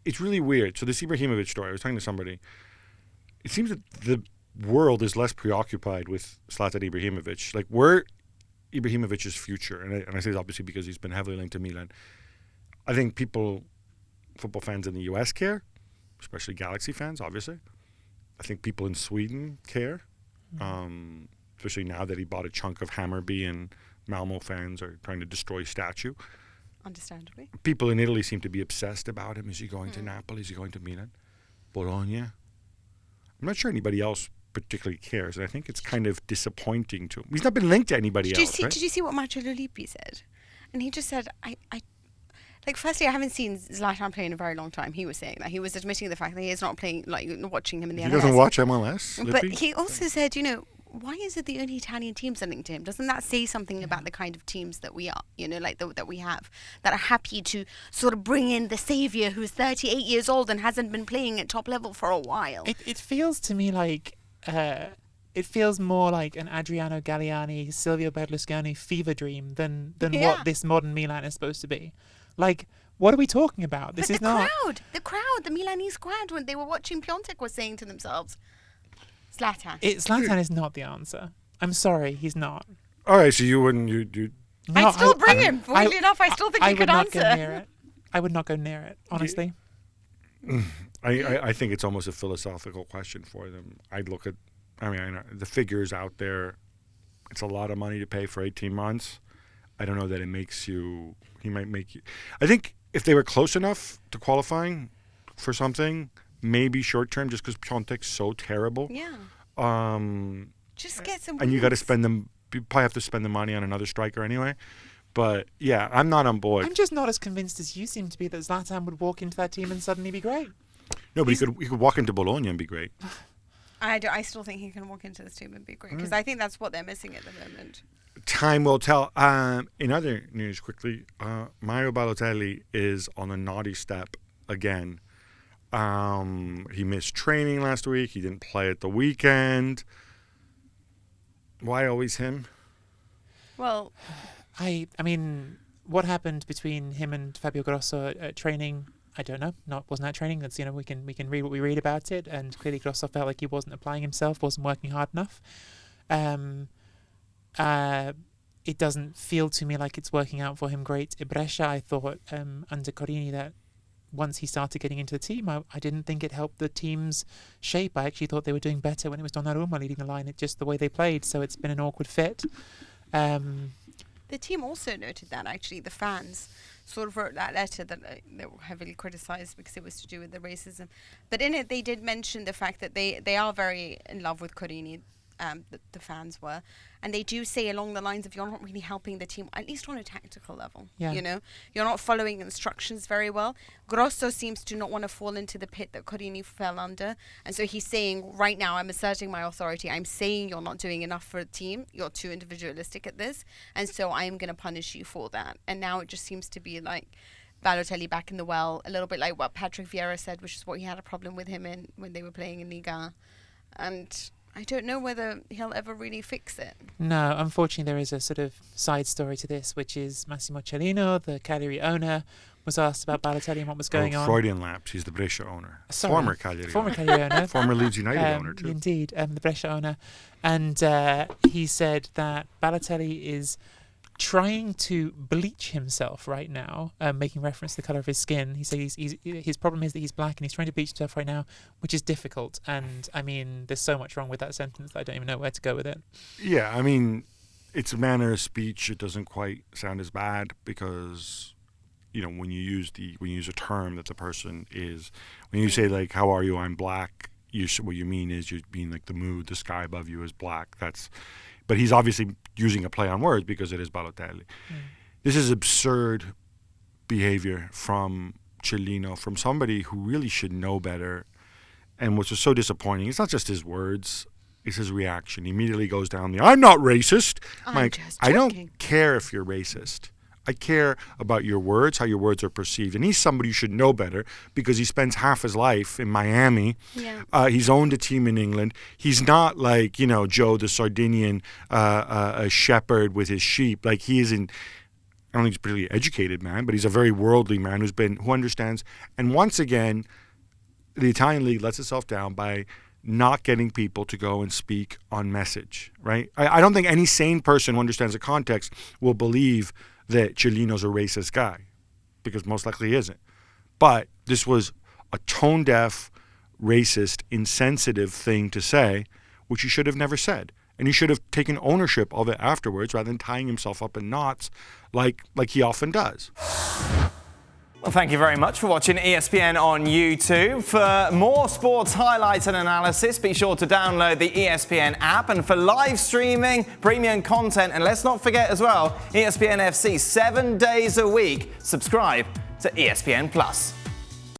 it's really weird. So this Ibrahimovic story, I was talking to somebody. It seems that the world is less preoccupied with Zlatan Ibrahimovic. Like, we're Ibrahimovic's future, and I say this obviously because he's been heavily linked to Milan. I think football fans in the US care, especially Galaxy fans, obviously. I think people in Sweden care, especially now that he bought a chunk of Hammarby, and Malmo fans are trying to destroy his statue. Understandably. People in Italy seem to be obsessed about him. Is he going to Napoli? Is he going to Milan? Bologna? I'm not sure anybody else particularly cares, and I think it's kind of disappointing to him. He's not been linked to anybody else, right? Did you see what Marcotti said? And he just said, like, firstly, I haven't seen Zlatan play in a very long time. He was saying that. He was admitting the fact that he is not playing, like, watching him in the MLS. He doesn't watch MLS, But he also said, why is it the only Italian teams are linked to him? Doesn't that say something about the kind of teams that we are, that we have, that are happy to sort of bring in the savior who's 38 years old and hasn't been playing at top level for a while? It feels to me like... it feels more like an Adriano Galliani, Silvio Berlusconi fever dream than what this modern Milan is supposed to be. Like, what are we talking about? This but is not... the crowd, the Milanese crowd, when they were watching Piontek, was saying to themselves, Zlatan. Zlatan is not the answer. I'm sorry, he's not. All right, so you wouldn't... No, I'd still bring him. Weirdly enough, I still think he could answer. Go near it. I would not go near it, honestly. I think it's almost a philosophical question for them. I'd look at... I know the figures out there. It's a lot of money to pay for 18 months. I don't know that it makes you... He might make you... I think if they were close enough to qualifying for something, maybe short term, just because Piontek's so terrible. Yeah. Just get some... And you got to spend them... You probably have to spend the money on another striker anyway. But yeah, I'm not on board. I'm just not as convinced as you seem to be that Zlatan would walk into that team and suddenly be great. No, but he could walk into Bologna and be great. I still think he can walk into this team and be great, because I think that's what they're missing at the moment. Time will tell. In other news, quickly, Mario Balotelli is on a naughty step again. He missed training last week. He didn't play at the weekend. Why always him? Well, I mean, what happened between him and Fabio Grosso at training? I don't know. Wasn't that training? That's we can read what we read about it, and clearly Grosso felt like he wasn't applying himself, wasn't working hard enough. It doesn't feel to me like it's working out for him great. At Brescia, I thought under Corini that once he started getting into the team, I didn't think it helped the team's shape. I actually thought they were doing better when it was Donnarumma leading the line. It's just the way they played, so it's been an awkward fit. The team also noted that, actually, the fans sort of wrote that letter that they were heavily criticised because it was to do with the racism. But in it, they did mention the fact that they are very in love with Corini, the fans were. And they do say along the lines of, you're not really helping the team, at least on a tactical level. Yeah. You're not following instructions very well. Grosso seems to not want to fall into the pit that Corini fell under. And so he's saying, right now, I'm asserting my authority. I'm saying you're not doing enough for the team. You're too individualistic at this. And so I am going to punish you for that. And now it just seems to be like Balotelli back in the well, a little bit like what Patrick Vieira said, which is what he had a problem with him in when they were playing in Liga. And I don't know whether he'll ever really fix it. No, unfortunately, there is a sort of side story to this, which is Massimo Cellino, the Cagliari owner, was asked about Balotelli and what was going on. Freudian lapse. He's the Brescia owner. Sorry. Former Cagliari owner. Former Leeds United owner, too. Indeed, the Brescia owner. And he said that Balotelli is trying to bleach himself right now, making reference to the colour of his skin. He said his problem is that he's black and he's trying to bleach himself right now, which is difficult. And, I mean, there's so much wrong with that sentence that I don't even know where to go with it. Yeah, I mean, it's a manner of speech. It doesn't quite sound as bad because, when you use a term that the person is, when you say, like, how are you, I'm black, what you mean is you're being like the mood, the sky above you is black. But he's obviously using a play on words because it is Balotelli. This is absurd behavior from Cellino, from somebody who really should know better. And which was so disappointing, it's not just his words, it's his reaction. He immediately goes down I'm not racist. I don't care if you're racist. I care about your words, how your words are perceived. And he's somebody who should know better because he spends half his life in Miami. Yeah. He's owned a team in England. He's not like, Joe, the Sardinian shepherd with his sheep. Like he is in... I don't think he's a particularly educated man, but he's a very worldly man who understands. And once again, the Italian league lets itself down by not getting people to go and speak on message, right? I don't think any sane person who understands the context will believe that Cellino's a racist guy, because most likely he isn't. But this was a tone-deaf, racist, insensitive thing to say, which he should have never said. And he should have taken ownership of it afterwards rather than tying himself up in knots like he often does. Well, thank you very much for watching ESPN on YouTube. For more sports highlights and analysis, be sure to download the ESPN app. And for live streaming, premium content, and let's not forget as well, ESPN FC 7 days a week. Subscribe to ESPN+.